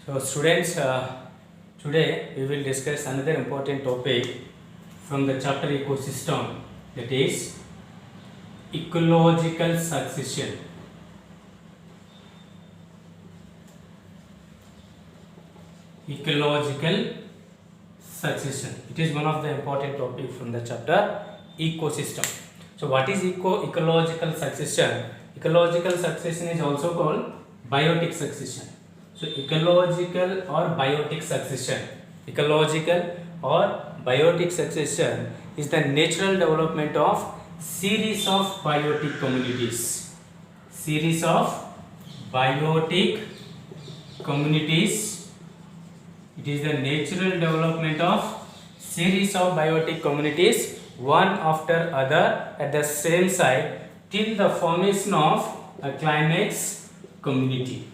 So students, today we will discuss another important topic from the chapter ecosystem, that is ecological succession. Ecological succession. It is one of the important topic from the chapter ecosystem. So what is ecological succession? Ecological succession is also called biotic succession. So ecological or biotic succession. Ecological or biotic succession is the natural development of series of biotic communities. Series of biotic communities. It is the natural development of series of biotic communities, one after other at the same site, till the formation of a climax community.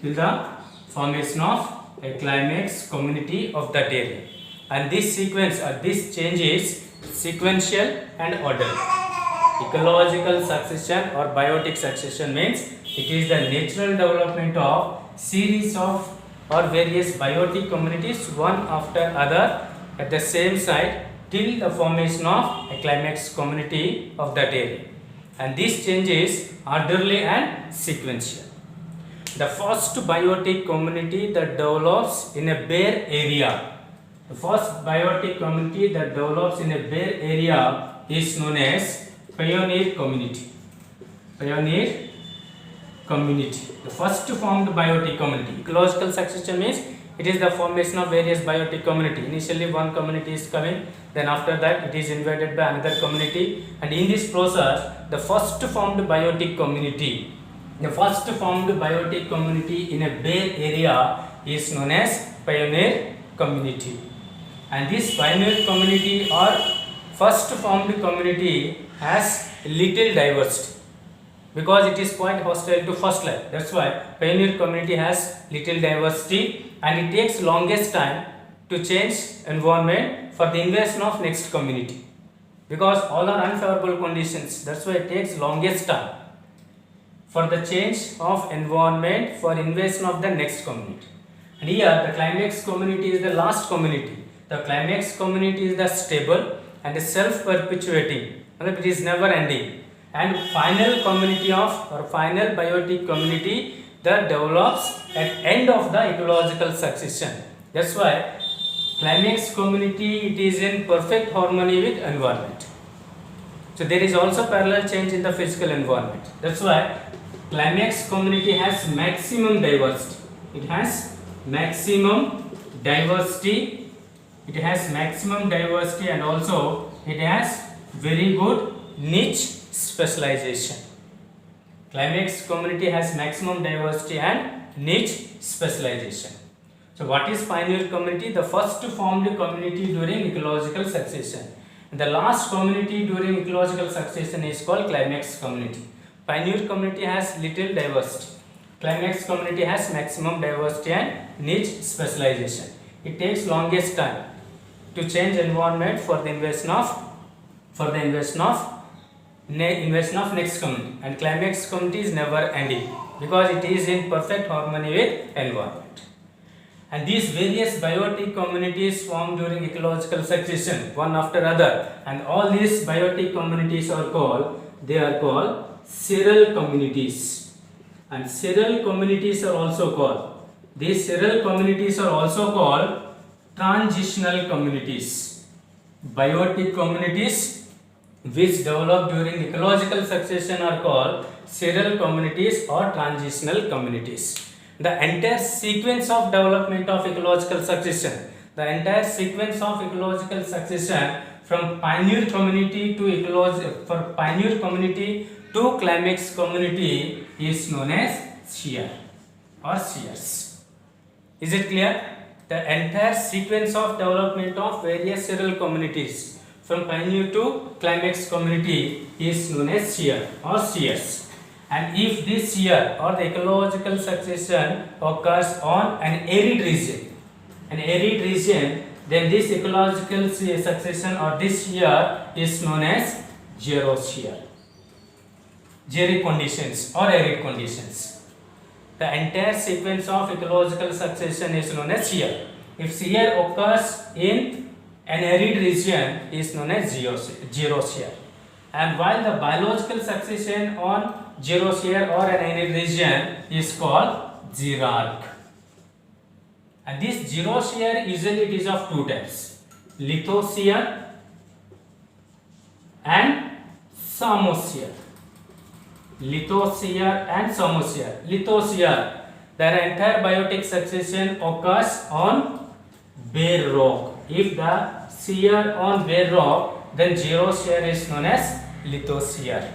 Till the formation of a climax community of that area. And this sequence or this change is sequential and orderly. Ecological succession or biotic succession means it is the natural development of series of or various biotic communities one after other at the same site till the formation of a climax community of that area. And this change is orderly and sequential. The first biotic community that develops in a bare area. The first biotic community that develops in a bare area is known as pioneer community. Pioneer community. The first formed biotic community. Ecological succession means it is the formation of various biotic community. Initially one community is coming, then after that it is invaded by another community, and in this process the first formed biotic community in a bare area is known as pioneer community. And this pioneer community or first formed community has little diversity, because it is quite hostile to first life. That's why pioneer community has little diversity, and it takes longest time to change environment for the invasion of next community, because all are unfavorable conditions. That's why it takes longest time for the change of environment for invasion of the next community. And here the climax community is the last community. The climax community is the stable and self-perpetuating, and it is never ending. And final community of or final biotic community that develops at end of the ecological succession. That's why climax community, it is in perfect harmony with environment. So there is also parallel change in the physical environment. That's why climax community has maximum diversity. It has maximum diversity. It has maximum diversity, and also it has very good niche specialization. Climax community has maximum diversity and niche specialization. So what is pioneer community? The first formed community during ecological succession. And the last community during ecological succession is called climax community. Pioneer community has little diversity. Climax community has maximum diversity and niche specialization. It takes longest time to change environment for the invasion of next community, and climax community is never ending because it is in perfect harmony with environment. And these various biotic communities formed during ecological succession one after other, and all these biotic communities are called seral communities. And seral communities are also called transitional communities. Biotic communities which develop during ecological succession are called seral communities or transitional communities. The entire sequence of development of ecological succession, from pioneer community to climax community is known as shear or shears. Is it clear? The entire sequence of development of various seral communities from pioneer to climax community is known as shear or shears. And if this shear or the ecological succession occurs on an arid region, then this ecological succession or this shear is known as xeroz shear. Xeric conditions or arid conditions. the entire sequence of ecological succession is known as shear. If shear occurs in an arid region, is known as zero shear. And while the biological succession on zero shear or an arid region is called xerarch. And this zero shear usually it is of two types, lithosphere and samosphere. Lithosphere and samosphere. Lithosphere, the entire biotic succession occurs on bare rock. If the shear on bare rock, then zero shear is known as lithosphere.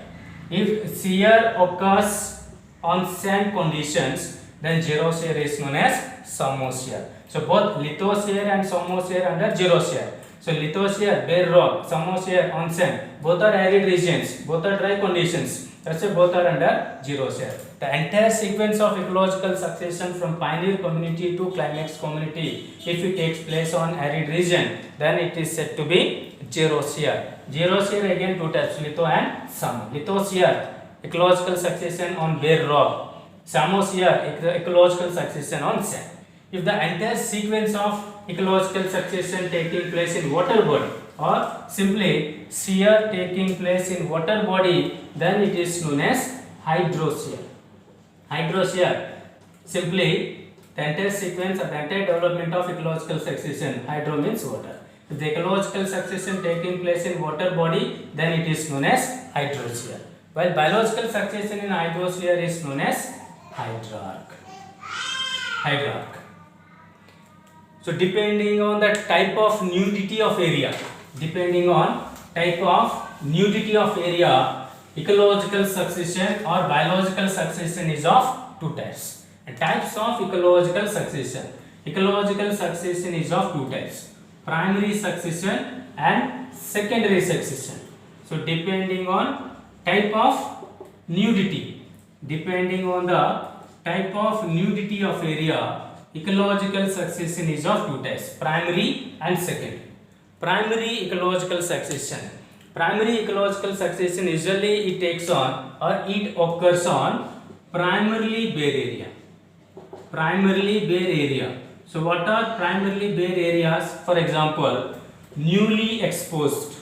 If shear occurs on sand conditions, then zero shear is known as samosphere. So both lithosphere and samosphere under zero shear. So lithosphere, bare rock, samosphere on sand, both are arid regions, both are dry conditions. That's why both are under zero shear. The entire sequence of ecological succession from pioneer community to climax community, if it takes place on arid region, then it is said to be zero shear. Zero shear again two types, litho and samo. Lithosphere, ecological succession on bare rock. Samosphere, ecological succession on sand. If the entire sequence of ecological succession taking place in water body or simply shear taking place in water body, then it is known as hydrosphere. Hydrosphere, simply the entire sequence or the entire development of ecological succession. Hydro means water. If the ecological succession taking place in water body, then it is known as hydrosphere. While biological succession in hydrosphere is known as hydrarch. Hydrarch. So depending on the type of nudity of area, ecological succession or biological succession is of two types. And types of ecological succession. Ecological succession is of two types, primary succession and secondary succession. So depending on type of nudity, of area, ecological succession is of two types, primary and secondary. Primary ecological succession usually it takes on or it occurs on primarily bare area. So what are primarily bare areas? For example, newly exposed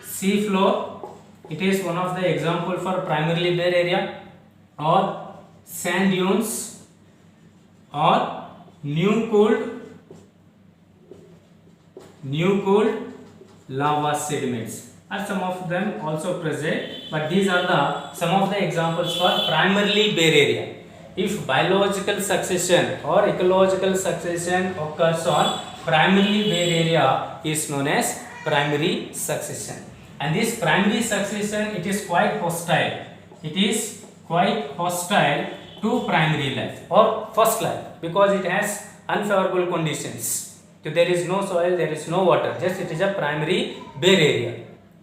sea floor, it is one of the example for primarily bare area, or sand dunes, or new cooled lava sediments are some of them also present, but these are some of the examples for primarily bare area. If biological succession or ecological succession occurs on primarily bare area, is known as primary succession. And this primary succession, it is quite hostile. To primary life or first life, because it has unfavorable conditions. So there is no soil, there is no water, just it is a primary bare area,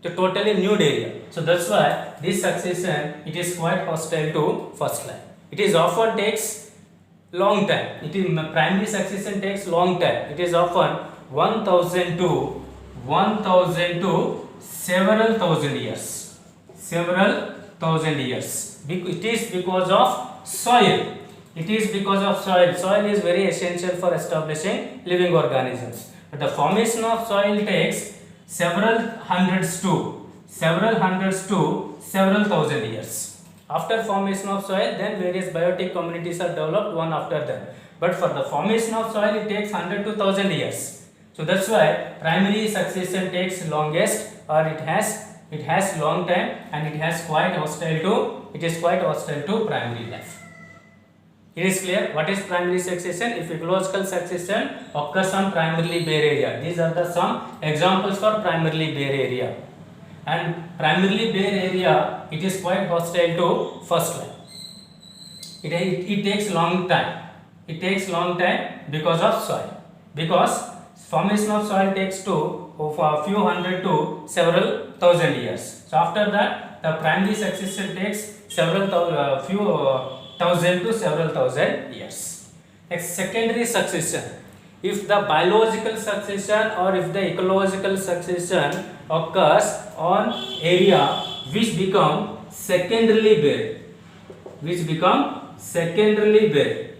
so totally nude area. So that's why this succession, it is quite hostile to first life. It is often takes long time. Primary succession takes long time. It is often 1000 to several thousand years. It is because of soil. Soil is very essential for establishing living organisms. But the formation of soil takes several hundreds to several thousand years. After formation of soil, then various biotic communities are developed one after them. But for the formation of soil, it takes 100 to 1000 years. So that's why primary succession takes longest, or it has long time, and it is quite hostile to primary life. It is clear what is primary succession. If ecological succession occurs on primarily bare area, these are the some examples for primarily bare area. And primarily bare area, it is quite hostile to first life. It takes long time. Because of soil. Because formation of soil takes a few hundred to several thousand years. So after that, the primary succession takes few thousand to several thousand years. Next, secondary succession. If the biological succession or if the ecological succession occurs on area which become secondarily bare. which become secondarily bare.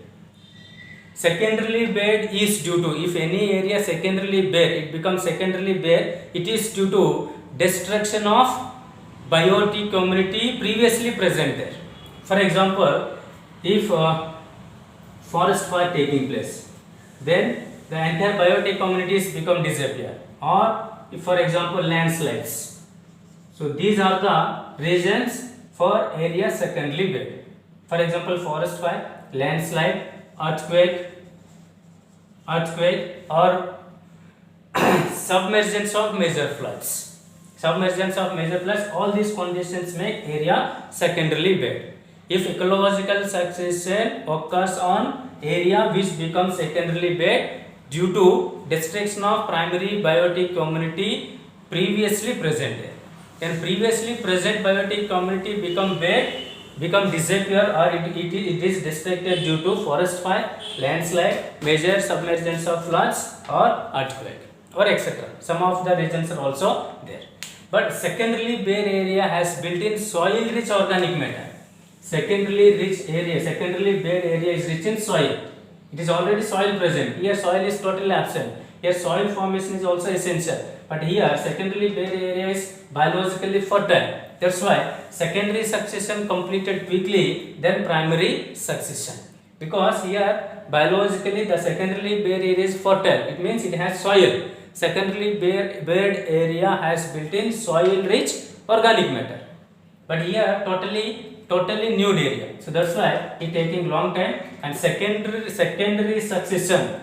Secondarily bare is due to, if any area secondarily bare, it becomes secondarily bare, it is due to destruction of biotic community previously present there. For example, if forest fire taking place, then the entire biotic communities become disappear, or if for example landslides. So these are the reasons for area secondly bare. For example, forest fire, landslide, earthquake or submergence of major floods. Submergence of major floods, all these conditions make area secondarily bare. If ecological succession occurs on area which becomes secondarily bare due to destruction of primary biotic community previously present there, then previously present biotic community become bare, become disappear, or it is destructed due to forest fire, landslide, major submergence of floods or earthquake or etc. Some of the regions are also there. But secondarily bare area has built-in soil rich organic matter. Secondary bare area is rich in soil. It is already soil present. Here soil is totally absent. Here soil formation is also essential. But here secondary bare area is biologically fertile. That's why secondary succession completed quickly than primary succession. Because here biologically the secondary bare area is fertile. It means it has soil. Secondary bare area has built-in soil rich organic matter. But here totally nude area. So that's why it taking long time, and secondary succession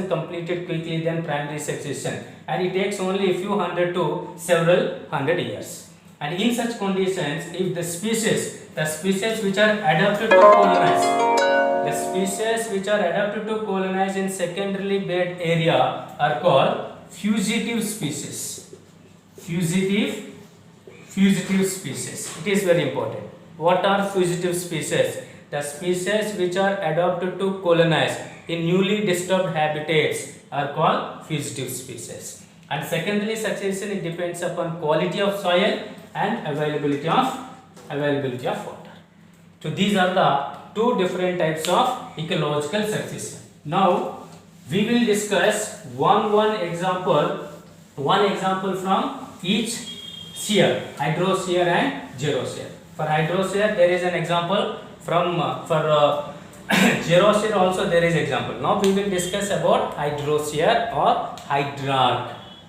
completed quickly than primary succession, and it takes only a few hundred to several hundred years. And in such conditions, if the species which are adapted to colonize in secondarily bare area are called fugitive species. Fugitive species. It is very important. What are fugitive species? The species which are adapted to colonize in newly disturbed habitats are called fugitive species. And secondary succession, it depends upon quality of soil and availability of water. So these are the two different types of ecological succession. Now we will discuss one example from each shear, hydrosphere and gerosphere. For hydrosphere there is an example, from gerosphere also there is example. Now we will discuss about hydrosphere or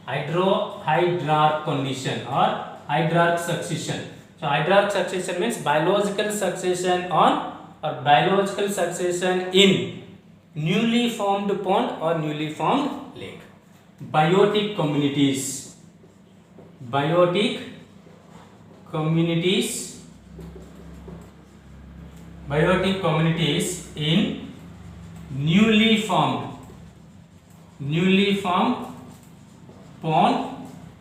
hydrarch condition or hydrarch succession. So hydrarch succession means biological succession in newly formed pond or newly formed lake. Biotic communities in newly formed pond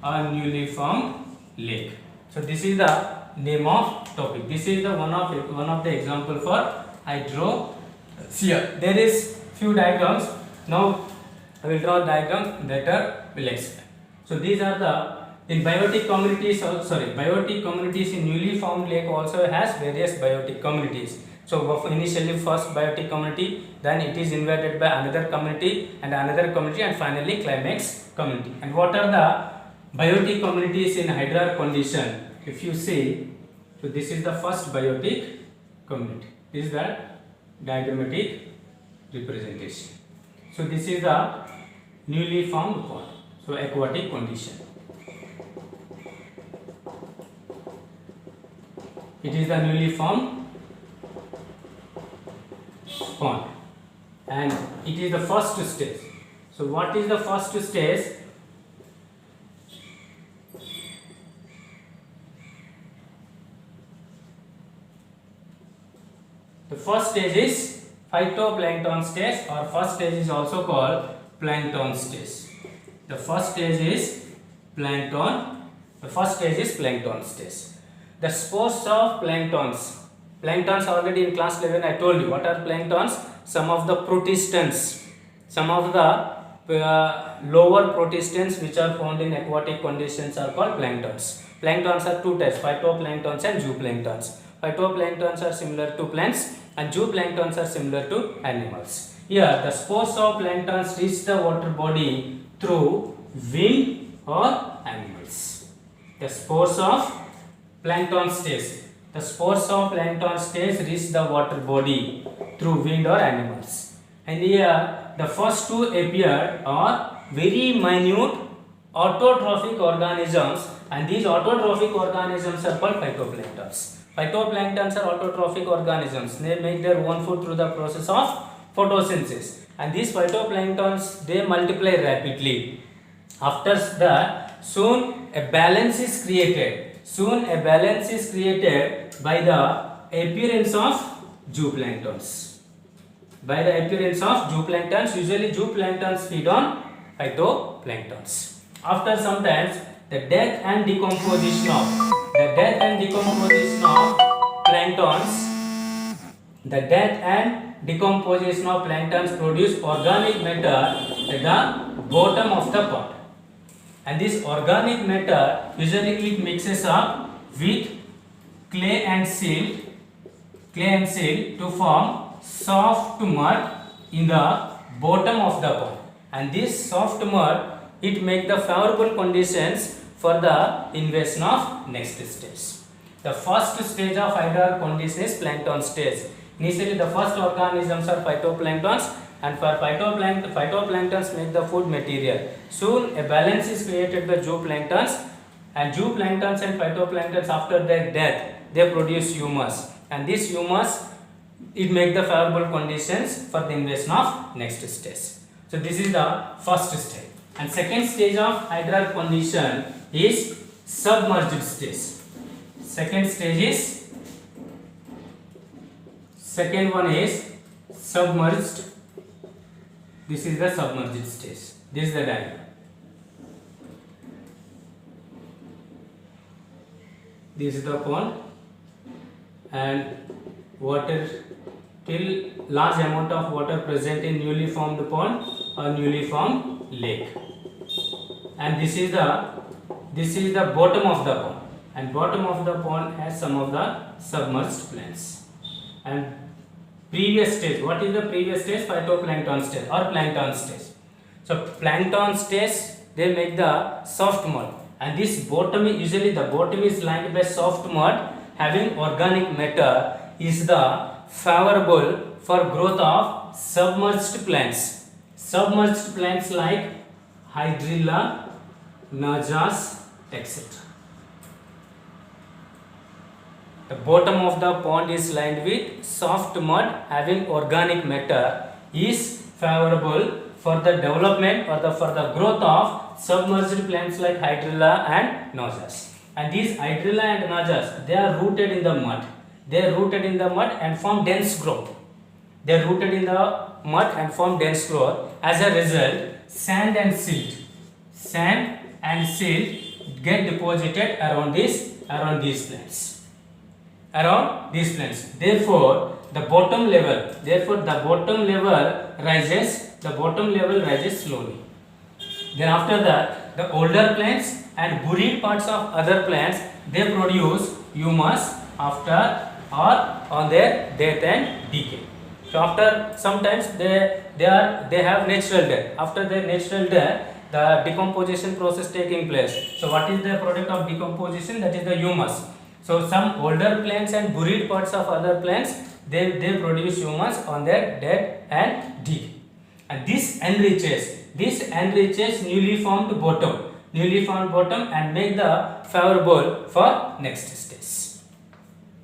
or newly formed lake. So this is the name of topic. This is the one of the example for hydrosphere. There is few diagrams. Now I will draw diagram, later will explain. So these are the biotic communities in newly formed lake also has various biotic communities. So initially first biotic community, then it is inverted by another community and another community, and finally climax community. And what are the biotic communities in hydrarch condition? If you see, so this is the first biotic community. This is the diagrammatic representation. So this is the newly formed pond. So aquatic condition. It is the newly formed pond, and it is the first stage. So what is the first stage? The first stage is phytoplankton stage, or first stage is also called plankton stage. The first stage is plankton stage. The spores of planktons already in class 11 I told you. What are planktons? Some of the protistans, some of the lower protistans which are found in aquatic conditions are called planktons. Planktons are two types, phytoplanktons and zooplanktons. Phytoplanktons are similar to plants and zooplanktons are similar to animals. Here the spores of planktons reach the water body through wind or animals. The spores of plankton stays. The spores of plankton stays reach the water body through wind or animals. And here the first two appeared are very minute autotrophic organisms, and these autotrophic organisms are called phytoplanktons. Phytoplanktons are autotrophic organisms. They make their own food through the process of photosynthesis, and these phytoplanktons, they multiply rapidly. After that, soon a balance is created. Soon a balance is created by the appearance of zooplanktons. By the appearance of zooplanktons, usually zooplanktons feed on phytoplanktons. After some time, the death and decomposition of planktons produce organic matter at the bottom of the pot, and this organic matter usually it mixes up with clay and silt to form soft mud in the bottom of the pot, and this soft mud it make the favorable conditions for the invasion of next stage. The first stage of hydrar condition is plankton stage. Initially the first organisms are phytoplanktons, and for phytoplanktons make the food material. Soon a balance is created by zooplanktons, and zooplanktons and phytoplanktons after their death they produce humus, and this humus it make the favorable conditions for the invasion of next stage. So this is the first stage. And second stage of hydrar condition is submerged stage. Second one is submerged. This is the submerged stage. This is the diagram. This is the pond, and water till large amount of water present in newly formed pond or newly formed lake, and this is the bottom of the pond, and bottom of the pond has some of the submerged plants. And previous stage, what is the previous stage? Phytoplankton stage or plankton stage. So plankton stage they make the soft mud, and this bottom usually the bottom is lined by soft mud having organic matter is the favorable for growth of submerged plants. Submerged plants like hydrilla, najas, etc. The bottom of the pond is lined with soft mud having organic matter is favorable for the development or for the growth of submerged plants like hydrilla and najas. And these hydrilla and najas, they are rooted in the mud. They are rooted in the mud and form dense growth. They are rooted in the mud and form dense growth. As a result, sand and silt get deposited around these plants. Therefore, the bottom level rises slowly. Then after that, the older plants and buried parts of other plants they produce humus after or on their death and decay. So after sometimes they have natural death. After their natural death, the decomposition process taking place. So what is the product of decomposition? That is the humus. So some older plants and buried parts of other plants they produce humus on their death and decay. And this enriches newly formed bottom and make the favorable for next stage.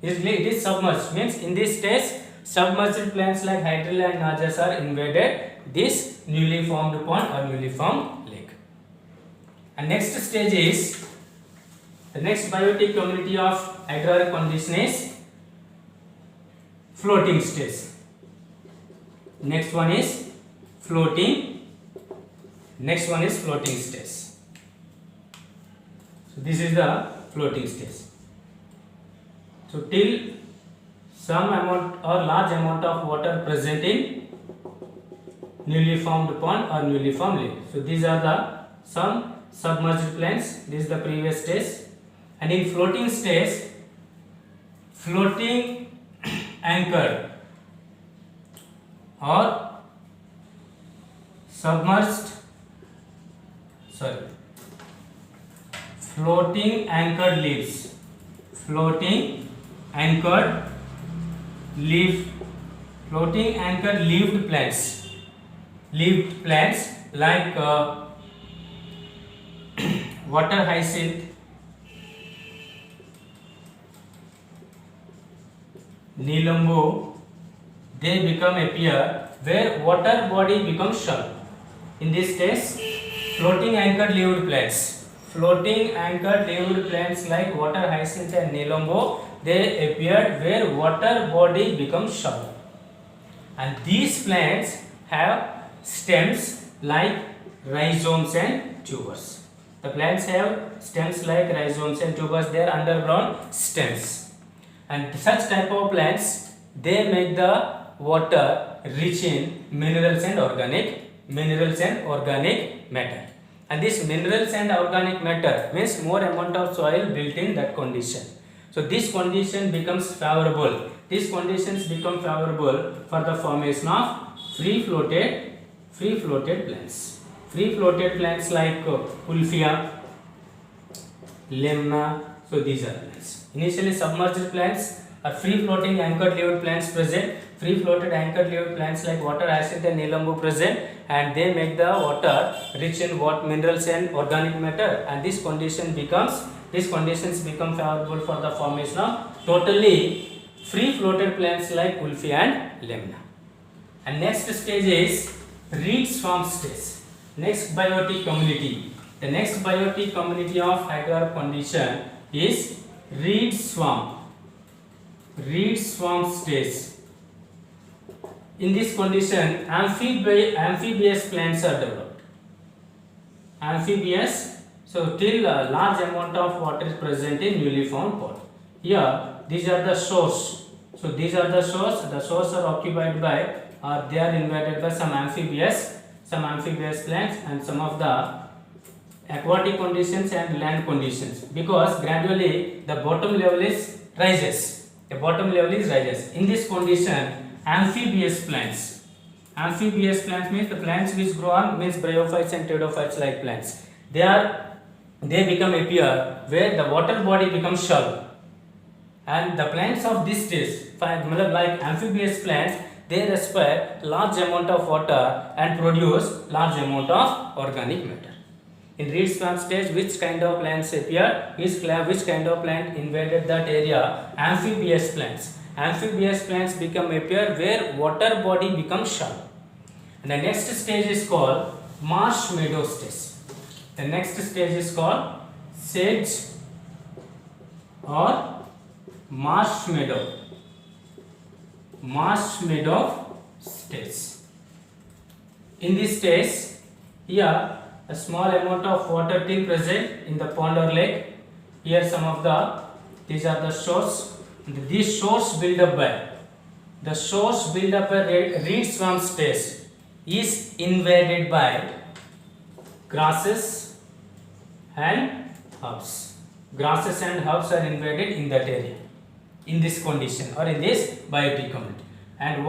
It is submerged, means in this stage submerged plants like hydrilla and najas are invaded this newly formed pond or newly formed lake. And next stage is the next biotic community of hydrar condition is floating stage. Next one is floating stage. So this is the floating stage. So till some amount or large amount of water present in newly formed pond or newly formed lake. So these are the some submerged plants. This is the previous stage. And in floating stage floating anchored or submerged, floating anchored leaves, floating anchored leaf, floating anchored leaved plants like water hyacinth, Nilambo, they become appear where water body becomes shallow. In this case, floating anchored leaved plants, like water hyacinth and Nilambo, they appeared where water body becomes shallow. And these plants have stems like rhizomes and tubers. The plants have stems like rhizomes and tubers, they are underground stems. And such type of plants, they make the water rich in minerals and organic matter. And this minerals and organic matter means more amount of soil built in that condition. So this condition becomes favorable. These conditions become favorable for the formation of free floated plants. Free floated plants like Ulfia, Lemna. So these are plants. Initially submerged plants are free floating anchored leaved plants present. Free floated anchored leaved plants like water hyacinth and Nilambu present, and they make the water rich in what minerals and organic matter, and these conditions become favorable for the formation of totally free floated plants like Ulfia and Lemna. And next stage is reed swarm stage. Next biotic community. The next biotic community of hydrographic condition is reed swarm stage. In this condition, amphibious plants are developed. Amphibious, so till a large amount of water is present in newly found pot. Here, these are the shores. So these are the shores. The shores are occupied by, or they are invaded by some amphibious plants and some of the aquatic conditions and land conditions, because gradually the bottom level is rises. In this condition, amphibious plants means the plants which grow on means bryophytes and pteridophytes like plants. They become appear where the water body becomes shallow, and the plants of this stage, like amphibious plants, they require large amount of water and produce large amount of organic matter. In reed swarm stage, which kind of plants appear? Which kind of plant invaded that area? Amphibious plants. Amphibious plants become appear where water body becomes shallow. And the next stage is called marsh meadow stage. The next stage is called sedge or marsh meadow stage. In this stage, here a small amount of water till present in the pond or lake. Here these are the shores. These shores build up by reed swarm stage is invaded by grasses and herbs. Grasses and herbs are invaded in that area, in this condition or in this biotic community. And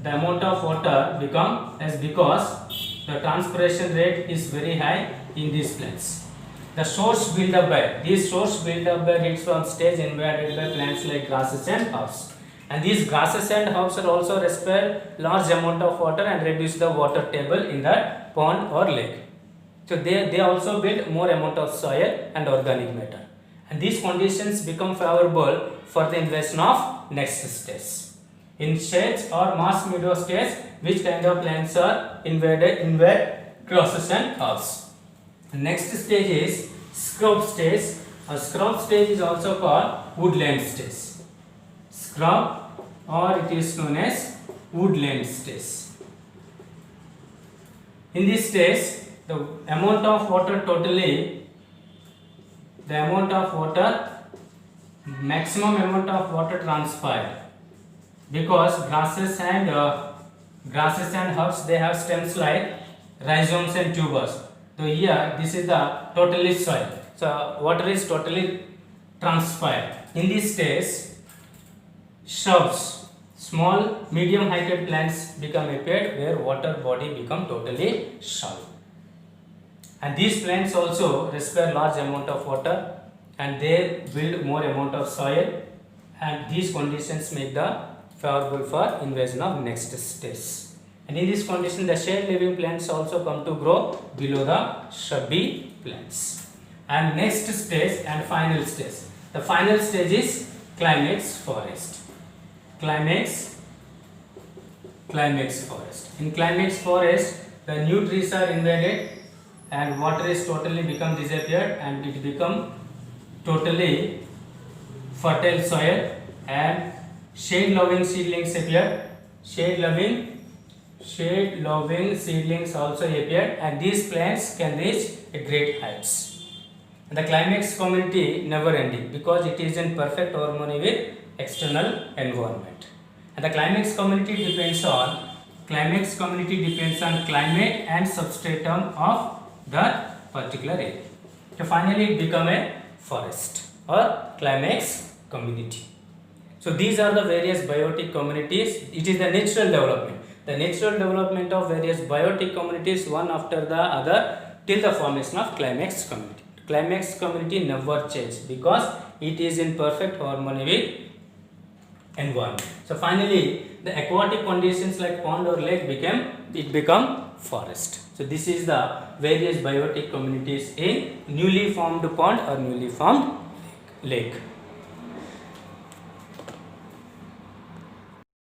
the amount of water become as because the transpiration rate is very high in these plants. The source built up by reed swarm stage invaded by plants like grasses and herbs. And these grasses and herbs are also require large amount of water and reduce the water table in that pond or lake. So they also build more amount of soil and organic matter. And these conditions become favorable for the invasion of next stage. In sedge or marsh meadow stage, which kind of plants are invade grasses and herbs. Next stage is scrub stage. A scrub stage is also called woodland stage. Scrub, or it is known as woodland stage. In this stage, the amount of water maximum amount of water transpired, because grasses and herbs, they have stems like rhizomes and tubers. So here this is the totally soil. So water is totally transpire. In this stage, shrubs, small medium heighted plants become appeared where water body become totally shallow. And these plants also require large amount of water and they build more amount of soil, and these conditions make the favorable for invasion of next stage. And in this condition, the shade living plants also come to grow below the shrubby plants. And next stage and final stage. The final stage is climax forest. Climax forest. In climax forest, the new trees are invaded and water is totally become disappeared and it become totally fertile soil, and shade loving seedlings appeared. Shade loving seedlings also appeared, and these plants can reach great heights. And the climax community never ending because it is in perfect harmony with external environment. And the climax community depends on climate and substratum of that particular area. So finally it become a forest or climax community. So these are the various biotic communities. It is the natural development. The natural development of various biotic communities one after the other till the formation of climax community. Climax community never changes because it is in perfect harmony with environment. So finally the aquatic conditions like pond or lake become forest. So this is the various biotic communities in newly formed pond or newly formed lake.